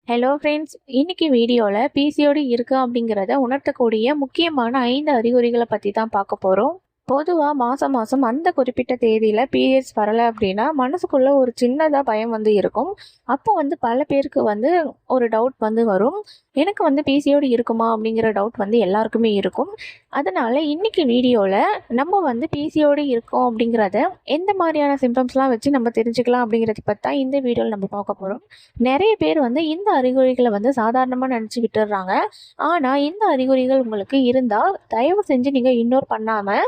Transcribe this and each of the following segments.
Hello friends, இன்னைக்கு வீடியோவில் PCOD இருக்கா அப்படிங்கிறத உணர்த்தக்கூடிய முக்கியமான 5 அறிகுறிகளை பற்றி தான் பார்க்க போகிறோம். பொதுவாக மாதம் மாதம் அந்த குறிப்பிட்ட தேதியில் பீரியட்ஸ் வரலை அப்படின்னா மனசுக்குள்ளே ஒரு சின்னதாக பயம் இருக்கும். அப்போ பல பேருக்கு ஒரு டவுட் வரும். எனக்கு பிசிஓடி இருக்குமா அப்படிங்கிற டவுட் எல்லாருக்குமே இருக்கும். அதனால் இன்னைக்கு வீடியோவில் நம்ம பிசிஓடி இருக்கோம் அப்படிங்கிறத எந்த மாதிரியான சிம்டம்ஸ்லாம் வச்சு நம்ம தெரிஞ்சுக்கலாம் அப்படிங்கிறத பற்றி தான் இந்த வீடியோவில் நம்ம பார்க்க போகிறோம். நிறைய பேர் இந்த அறிகுறிகளை சாதாரணமாக நினச்சி விட்டுடுறாங்க. ஆனால் இந்த அறிகுறிகள் உங்களுக்கு இருந்தால் தயவு செஞ்சு நீங்கள் இக்னோர் பண்ணாமல்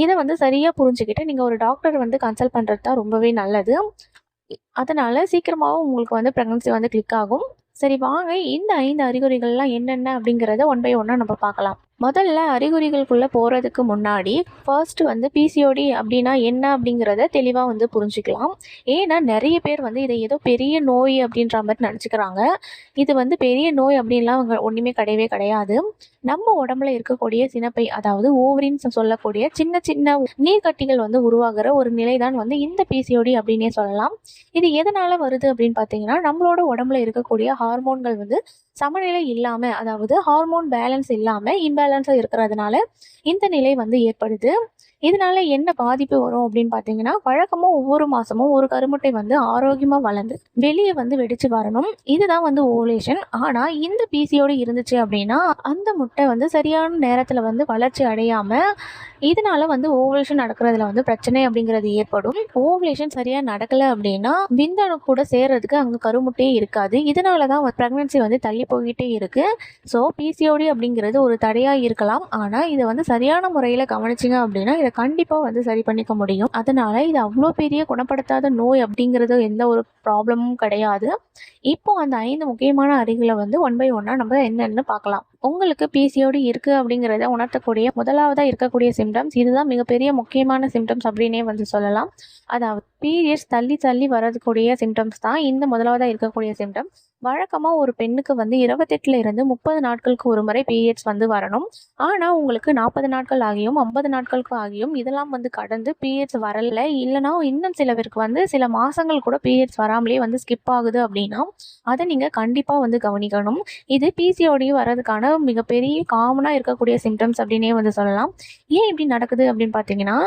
இதை சரியாக புரிஞ்சுக்கிட்டு நீங்கள் ஒரு டாக்டர் கன்சல்ட் பண்ணுறது தான் ரொம்பவே நல்லது. அதனால் சீக்கிரமாகவும் உங்களுக்கு ப்ரெக்னன்சி கிளிக் ஆகும். சரி, வாங்க இந்த 5 அறிகுறிகள்லாம் என்னென்ன அப்படிங்கிறத ஒன் பை ஒன்னாக நம்ம பார்க்கலாம். முதல்ல அறிகுறிகளுக்குள்ளே போகிறதுக்கு முன்னாடி ஃபர்ஸ்ட் பிசிஓடி அப்படின்னா என்ன அப்படிங்கிறத தெளிவாக புரிஞ்சுக்கலாம். ஏன்னா நிறைய பேர் இதை ஏதோ பெரிய நோய் அப்படின்ற மாதிரி நினச்சிக்கிறாங்க. இது பெரிய நோய் அப்படின்லாம் ஒன்றுமே கிடையவே கிடையாது. நம்ம உடம்புல இருக்கக்கூடிய சினப்பை, அதாவது ஓவரின்னு சொல்லக்கூடிய சின்ன சின்ன நீர்க்கட்டிகள் உருவாகிற ஒரு நிலை தான் இந்த பிசிஓடி அப்படின்னே சொல்லலாம். இது எதனால வருது அப்படின்னு பார்த்தீங்கன்னா, நம்மளோட உடம்புல இருக்கக்கூடிய ஹார்மோன்கள் சமநிலை இல்லாமல், அதாவது ஹார்மோன் பேலன்ஸ் இல்லாமல் இம்பேலன்ஸாக இருக்கிறதுனால இந்த நிலை ஏற்படுது. இதனால என்ன பாதிப்பு வரும் அப்படின்னு பார்த்தீங்கன்னா, வழக்கமாக ஒவ்வொரு மாதமும் ஒரு கருமுட்டை ஆரோக்கியமாக வளர்ந்து வெளியே வெடிச்சு வரணும். இதுதான் ஓவலேஷன். ஆனால் இந்த பிசிஓடி இருந்துச்சு அப்படின்னா அந்த முட்டை சரியான நேரத்தில் வளர்ச்சி அடையாமல் இதனால ஓவலேஷன் நடக்கிறதுல பிரச்சனை அப்படிங்கிறது ஏற்படும். ஓவலேஷன் சரியாக நடக்கலை அப்படின்னா விந்தணு கூட சேர்றதுக்கு அங்கே கருமுட்டையே இருக்காது. இதனால தான் ப்ரெக்னன்சி தள்ளி போய்கிட்டே இருக்கு. ஸோ பிசிஓடி அப்படிங்கிறது ஒரு தடையாக இருக்கலாம். ஆனால் இதை சரியான முறையில் கவனிச்சிங்க அப்படின்னா இதை கண்டிப்பாக சரி பண்ணிக்க முடியும். அதனால இது அவ்வளோ பெரிய குணப்படுத்தாத நோய் அப்படிங்கிறது எந்த ஒரு ப்ராப்ளமும் கிடையாது. இப்போ அந்த 5 முக்கியமான அறிகுறிகளை ஒன் பை ஒன்னாக நம்ம என்னென்னு பார்க்கலாம். உங்களுக்கு பிசிஓடி இருக்குது அப்படிங்கிறத உணர்த்தக்கூடிய முதலாவதாக இருக்கக்கூடிய சிம்டம்ஸ், இதுதான் மிகப்பெரிய முக்கியமான சிம்டம்ஸ் அப்படின்னே சொல்லலாம். அதாவது பீரியட்ஸ் தள்ளி தள்ளி வரக்கூடிய சிம்டம்ஸ் தான் இந்த முதலாவதாக இருக்கக்கூடிய சிம்டம். வழக்கமாக ஒரு பெண்ணுக்கு 28 இருந்து 30 நாட்களுக்கு ஒரு முறை பீரியட்ஸ் வரணும். ஆனால் உங்களுக்கு 40 நாட்கள் ஆகியும் 50 நாட்களுக்கு ஆகியும் இதெல்லாம் கடந்து பீரியட்ஸ் வரல, இல்லைனா இன்னும் சில பேருக்கு சில மாதங்கள் கூட பீரியட்ஸ் வராமலே ஸ்கிப் ஆகுது அப்படின்னா அதை நீங்கள் கண்டிப்பாக கவனிக்கணும். இது பிசிஓடி வர்றதுக்கான மிகப்பெரிய காமனாக இருக்கக்கூடிய சிம்டம்ஸ் அப்படின்னே சொல்லலாம். ஏன் இப்படி நடக்குது அப்படின்னு பார்த்தீங்கன்னா,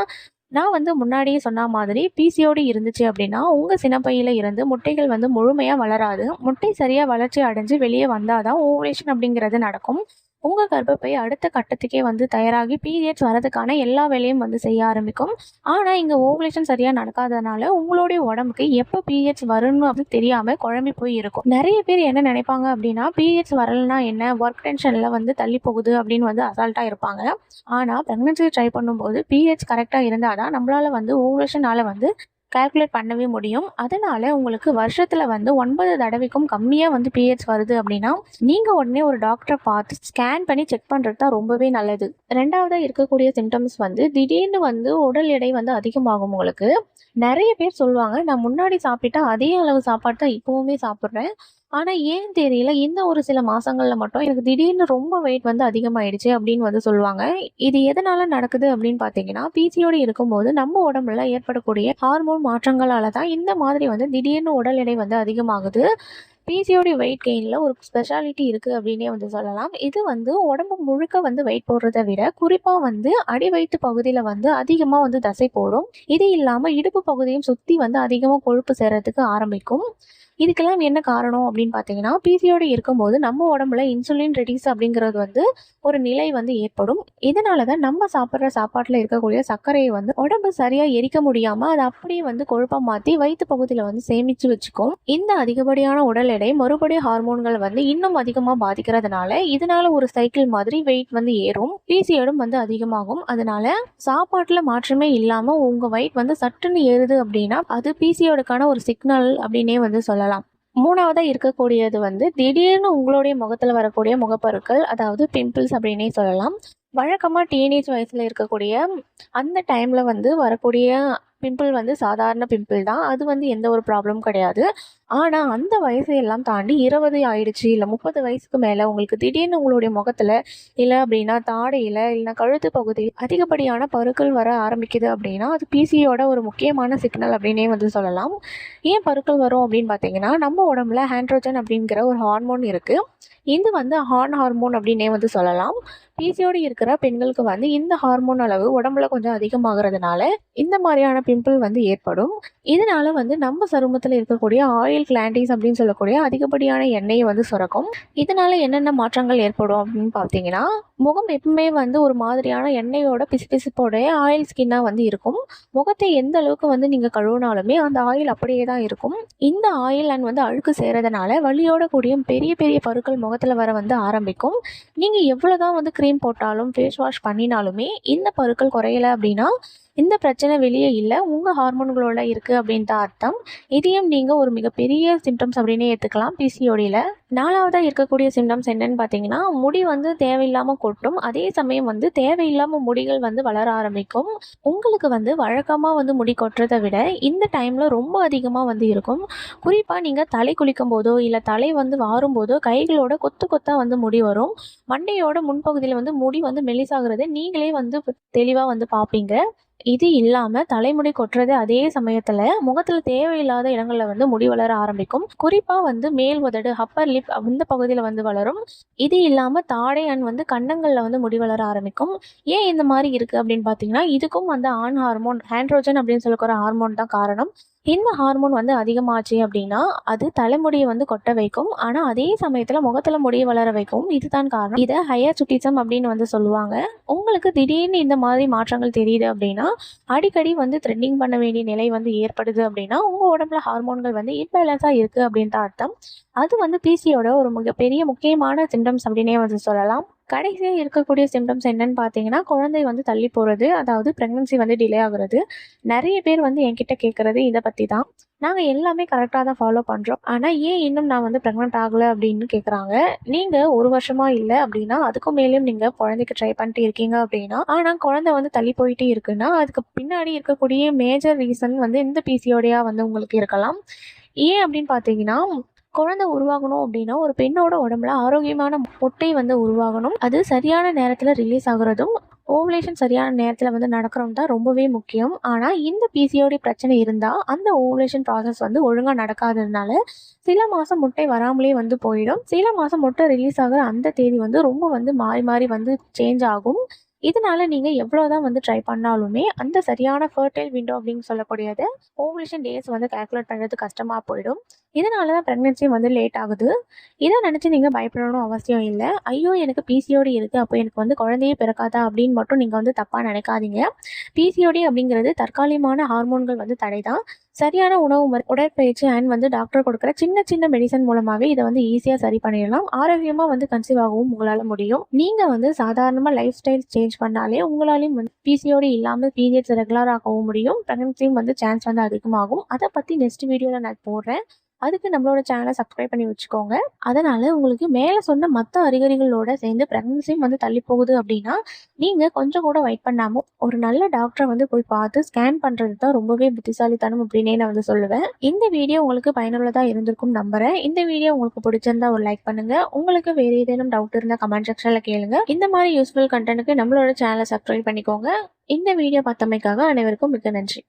நான் முன்னாடியே சொன்ன மாதிரி பிசிஓடி இருந்துச்சு அப்படின்னா உங்கள் சினப்பையில் இருந்து முட்டைகள் முழுமையாக வளராது. முட்டை சரியாக வளர்ச்சி அடைஞ்சு வெளியே வந்தால் தான் ஓவலேஷன் அப்படிங்கிறது நடக்கும். உங்கள் கர்ப்பப்பை அடுத்த கட்டத்துக்கே தயாராகி பீரியட்ஸ் வரதுக்கான எல்லா வேலையும் செய்ய ஆரம்பிக்கும். ஆனால் இங்கே ஓவலேஷன் சரியாக நடக்காதனால உங்களுடைய உடம்புக்கு எப்போ பீரியட்ஸ் வரணும் அப்படின்னு தெரியாமல் குழம்பி போய் இருக்கும். நிறைய பேர் என்ன நினைப்பாங்க அப்படின்னா, பீரியட்ஸ் வரலைன்னா என்ன, ஒர்க் டென்ஷனில் தள்ளி போகுது அப்படின்னு அசால்ட்டாக இருப்பாங்க. ஆனால் ப்ரெக்னன்சி ட்ரை பண்ணும்போது பீரியட்ஸ் கரெக்டாக இருந்தால் தான் நம்மளால் ஓவலேஷனால் கால்குலேட் பண்ணவே முடியும். அதனால் உங்களுக்கு வருஷத்தில் 9 தடவைக்கும் கம்மியாக பீரியட்ஸ் வருது அப்படின்னா நீங்கள் உடனே ஒரு டாக்டரை பார்த்து ஸ்கேன் பண்ணி செக் பண்ணுறது தான் ரொம்பவே நல்லது. ரெண்டாவதாக இருக்கக்கூடிய சிம்டம்ஸ் திடீர்னு உடல் எடை அதிகமாகும். உங்களுக்கு நிறைய பேர் சொல்லுவாங்க, நான் முன்னாடி சாப்பிட்டா அதே அளவு சாப்பாடு தான் இப்போவுமே சாப்பிட்றேன். ஆனால் ஏன் தெரியல, இந்த ஒரு சில மாதங்களில் மட்டும் எனக்கு திடீர்னு ரொம்ப வெயிட் அதிகமாகிடுச்சு அப்படின்னு சொல்லுவாங்க. இது எதனால் நடக்குது அப்படின்னு பார்த்தீங்கன்னா, பிசிஓடி இருக்கும்போது நம்ம உடம்புல ஏற்படக்கூடிய ஹார்மோன் மாற்றங்களால் தான் இந்த மாதிரி திடீர்னு உடல் எடை அதிகமாகுது. பிசிஓடி வெயிட் கெயினில் ஒரு ஸ்பெஷாலிட்டி இருக்குது அப்படின்னே சொல்லலாம். இது உடம்பு முழுக்க வெயிட் போடுறதை விட குறிப்பாக அடி வயிற்று பகுதியில் அதிகமாக தசை போடும். இது இல்லாமல் இடுப்பு பகுதியும் சுற்றி அதிகமாக கொழுப்பு சேர்றதுக்கு ஆரம்பிக்கும். இதுக்கெல்லாம் என்ன காரணம் அப்படின்னு பார்த்தீங்கன்னா, பிசிஓடி இருக்கும்போது நம்ம உடம்புல இன்சுலின் ரெடியூஸ் அப்படிங்கிறது ஒரு நிலை ஏற்படும். இதனால தான் நம்ம சாப்பிட்ற சாப்பாட்டில் இருக்கக்கூடிய சர்க்கரையை உடம்பு சரியாக எரிக்க முடியாமல் அதை அப்படியே கொழுப்பாக மாற்றி வயிற்று பகுதியில் சேமித்து வச்சுக்கும். இந்த அதிகப்படியான உடல் எடை மறுபடியும் ஹார்மோன்கள் இன்னும் அதிகமாக பாதிக்கிறதுனால இதனால ஒரு சைக்கிள் மாதிரி வெயிட் ஏறும், பிசிஓடும் அதிகமாகும். அதனால சாப்பாட்டில் மாற்றமே இல்லாமல் உங்கள் வெயிட் சட்டுன்னு ஏறுது அப்படின்னா அது பிசிஓடுக்கான ஒரு சிக்னல் அப்படின்னே சொல்லலாம். மூணாவதாக இருக்கக்கூடியது திடீர்னு உங்களுடைய முகத்தில் வரக்கூடிய முகப்பருக்கள், அதாவது பிம்பிள்ஸ் அப்படின்னே சொல்லலாம். வழக்கமாக டீனேஜ் வயசில் இருக்கக்கூடிய அந்த டைமில் வரக்கூடிய பிம்பிள் சாதாரண பிம்பிள் தான். அது எந்த ஒரு ப்ராப்ளமும் கிடையாது. ஆனால் அந்த வயசை எல்லாம் தாண்டி 20 ஆயிடுச்சு இல்லை 30 வயசுக்கு மேலே உங்களுக்கு திடீர்னு உங்களுடைய முகத்தில் இல்லை அப்படின்னா தாடையில் இல்லைன்னா கழுத்து பகுதியில் அதிகப்படியான பருக்கள் வர ஆரம்பிக்குது அப்படின்னா அது பிசியோட ஒரு முக்கியமான சிக்னல் அப்படின்னே வந்து சொல்லலாம். ஏன் பருக்கள் வரும் அப்படின்னு பார்த்தீங்கன்னா நம்ம உடம்புல ஆண்ட்ரோஜன் அப்படிங்கிற ஒரு ஹார்மோன் இருக்குது. இது வந்து ஹார்மோன் அப்படின்னே வந்து சொல்லலாம். பிசிஓடி இருக்கிற பெண்களுக்கு வந்து இந்த ஹார்மோன் அளவு உடம்புல கொஞ்சம் அதிகமாகிறதுனால இந்த மாதிரியான பிம்பிள் வந்து ஏற்படும். இதனால வந்து நம்ம சருமத்தில் இருக்கக்கூடிய ஆயில் கிளாண்டிஸ் அப்படின்னு சொல்லக்கூடிய அதிகப்படியான எண்ணெயை வந்து சுரக்கும். இதனால என்னென்ன மாற்றங்கள் ஏற்படும் அப்படின்னு பார்த்தீங்கன்னா முகம் எப்பவுமே வந்து ஒரு மாதிரியான எண்ணெயோட பிசுபிசுப்போட ஆயில் ஸ்கின்னாக வந்து இருக்கும். முகத்தை எந்த அளவுக்கு வந்து நீங்கள் கழுவினாலுமே அந்த ஆயில் அப்படியே தான் இருக்கும். இந்த ஆயில் அண்ட் வந்து அழுக்கு சேரதுனால வலியோட கூடிய பெரிய பெரிய பருக்கள் முகத்தில் வர வந்து ஆரம்பிக்கும். நீங்கள் எவ்வளோதான் வந்து க்ரீம் போட்டாலும் ஃபேஸ் வாஷ் பண்ணினாலுமே இந்த பருக்கள் குறையலை அப்படின்னா இந்த பிரச்சனை வெளியே இல்லை, உங்கள் ஹார்மோன்களோட இருக்குது அப்படின்ட்டு அர்த்தம். இதையும் நீங்கள் ஒரு மிகப்பெரிய சிம்டம்ஸ் அப்படின்னே ஏற்றுக்கலாம் பிசிஓடியில். 4வதாக இருக்கக்கூடிய சிம்டம்ஸ் என்னன்னு பார்த்தீங்கன்னா முடி வந்து தேவையில்லாமல் கொட்டும். அதே சமயம் வந்து தேவையில்லாமல் முடிகள் வந்து வளர ஆரம்பிக்கும். உங்களுக்கு வந்து வழக்கமாக வந்து முடி கொட்டுறதை விட இந்த டைமில் ரொம்ப அதிகமாக வந்து இருக்கும். குறிப்பாக நீங்கள் தலை குளிக்கும் போதோ இல்லை தலை வந்து வாரும் போதோ கைகளோட கொத்து கொத்தாக வந்து முடி வரும். மண்டையோட முன்பகுதியில் வந்து முடி வந்து மெலிசாகிறது நீங்களே வந்து தெளிவாக வந்து பார்ப்பீங்க. இது இல்லாமல் தலைமுடி கொட்டுறது அதே சமயத்தில் முகத்தில் தேவையில்லாத இடங்களில் வந்து முடி வளர ஆரம்பிக்கும். குறிப்பாக வந்து மேல் உதடு அப்பர் லிப் அந்த பகுதியில் வந்து வளரும். இது இல்லாமல் தாடை அண்ட் வந்து கன்னங்களில் வந்து முடி வளர ஆரம்பிக்கும். ஏன் இந்த மாதிரி இருக்குது அப்படின்னு பார்த்தீங்கன்னா இதுக்கும் வந்து ஆண் ஹார்மோன் ஆண்ட்ரோஜன் அப்படின்னு சொல்லக்கூடிய ஹார்மோன் தான் காரணம். இந்த ஹார்மோன் வந்து அதிகமாச்சு அப்படின்னா அது தலைமுடியை வந்து கொட்ட வைக்கும். ஆனால் அதே சமயத்தில் முகத்தில் முடியை வளர வைக்கும். இதுதான் காரணம். இதை ஹையர்சுட்டிசம் அப்படின்னு வந்து சொல்லுவாங்க. உங்களுக்கு திடீர்னு இந்த மாதிரி மாற்றங்கள் தெரியுது அப்படின்னா அடிக்கடி வந்து த்ரெட்டிங் பண்ண வேண்டிய நிலை வந்து ஏற்படுது அப்படின்னா உங்கள் உடம்புல ஹார்மோன்கள் வந்து இம்பேலன்ஸாக இருக்குது அப்படின்ட்டு அர்த்தம். அது வந்து பிசியோட ஒரு மிகப்பெரிய முக்கியமான சிம்டம்ஸ் அப்படின்னே வந்து சொல்லலாம். கடைசியாக இருக்கக்கூடிய சிம்டம்ஸ் என்னன்னு பார்த்தீங்கன்னா குழந்தை வந்து தள்ளி போகிறது, அதாவது ப்ரெக்னன்சி வந்து டிலே ஆகுறது. நிறைய பேர் வந்து என்கிட்ட கேட்குறது இதை பற்றி தான். நாங்கள் எல்லாமே கரெக்டாக தான் ஃபாலோ பண்ணுறோம், ஆனால் ஏன் இன்னும் நான் வந்து ப்ரெக்னென்ட் ஆகலை அப்படின்னு கேட்குறாங்க. நீங்கள் ஒரு வருஷமாக இல்லை அப்படின்னா அதுக்கும் மேலேயும் நீங்கள் குழந்தைக்கு ட்ரை பண்ணிட்டு இருக்கீங்க அப்படின்னா ஆனால் குழந்தை வந்து தள்ளி போயிட்டே இருக்குன்னா அதுக்கு பின்னாடி இருக்கக்கூடிய மேஜர் ரீசன் வந்து இந்த பிசிஓடியாக வந்து உங்களுக்கு இருக்கலாம். ஏன் அப்படின்னு பார்த்தீங்கன்னா குழந்தை உருவாகணும் அப்படின்னா ஒரு பெண்ணோட உடம்புல ஆரோக்கியமான முட்டை வந்து உருவாகணும். அது சரியான நேரத்தில் ரிலீஸ் ஆகுறதும் ஓவுலேஷன் சரியான நேரத்தில் வந்து நடக்கிறோம் தான் ரொம்பவே முக்கியம். ஆனால் இந்த பிசிஓடி பிரச்சனை இருந்தால் அந்த ஓவுலேஷன் ப்ராசஸ் வந்து ஒழுங்காக நடக்காததுனால சில மாதம் முட்டை வராமலே வந்து போயிடும். சில மாதம் முட்டை ரிலீஸ் ஆகிற அந்த தேதி வந்து ரொம்ப வந்து மாறி மாறி வந்து சேஞ்ச் ஆகும். இதனால நீங்கள் எவ்வளோதான் வந்து ட்ரை பண்ணாலுமே அந்த சரியான ஃபர்டைல் விண்டோ அப்படின்னு சொல்லக்கூடியது ஓவுலேஷன் டேஸ் வந்து கால்குலேட் பண்ணுறது கஷ்டமாக போயிடும். இதனால தான் ப்ரெக்னென்சி வந்து லேட் ஆகுது. இதை நினச்சி நீங்கள் பயப்படணும் அவசியம் இல்லை. ஐயோ எனக்கு பிசிஓடி இருக்குது அப்போ எனக்கு வந்து குழந்தையே பிறக்காதா அப்படின்னு மட்டும் நீங்கள் வந்து தப்பாக நினைக்காதீங்க. பிசிஓடி அப்படிங்கிறது தற்காலிகமான ஹார்மோன்கள் வந்து தடை தான். சரியான உணவு உடற்பயிற்சி அண்ட் வந்து டாக்டர் கொடுக்குற சின்ன சின்ன மெடிசன் மூலமாகவே இதை வந்து ஈஸியாக சரி பண்ணிடலாம். ஆரோக்கியமாக வந்து கன்சீவ் ஆகவும் உங்களால் முடியும். நீங்கள் வந்து சாதாரணமாக லைஃப் ஸ்டைல் சேஞ்ச் பண்ணாலே உங்களாலையும் வந்து பிசிஓடி இல்லாமல் பீரியட்ஸ் ரெகுலராகவும் முடியும். ப்ரெக்னன்சியும் வந்து சான்ஸ் வந்து அதிகமாகும். அதை பற்றி நெக்ஸ்ட் வீடியோவில் நான் போடுறேன். அதுக்கு நம்மளோட சேனலை சப்ஸ்கிரைப் பண்ணி வச்சுக்கோங்க. அதனால் உங்களுக்கு மேலே சொன்ன மற்ற அறிகுறிகளோட சேர்ந்து ப்ரெக்னன்சியும் வந்து தள்ளி போகுது அப்படின்னா நீங்கள் கொஞ்சம் கூட வெயிட் பண்ணாமல் ஒரு நல்ல டாக்டரை வந்து போய் பார்த்து ஸ்கேன் பண்ணுறது தான் ரொம்பவே புத்திசாலித்தனம் அப்படின்னே நான் வந்து சொல்லுவேன். இந்த வீடியோ உங்களுக்கு பயனுள்ளதாக இருந்திருக்கும் நம்புகிறேன். இந்த வீடியோ உங்களுக்கு பிடிச்சிருந்தா ஒரு லைக் பண்ணுங்கள். உங்களுக்கு வேறு ஏதேனும் டவுட் இருந்தால் கமெண்ட் செக்ஷனில் கேளுங்க. இந்த மாதிரி யூஸ்ஃபுல் கண்டென்ட்டுக்கு நம்மளோட சேனலை சப்ஸ்கிரைப் பண்ணிக்கோங்க. இந்த வீடியோ பார்த்தமைக்காக அனைவருக்கும் மிக்க நன்றி.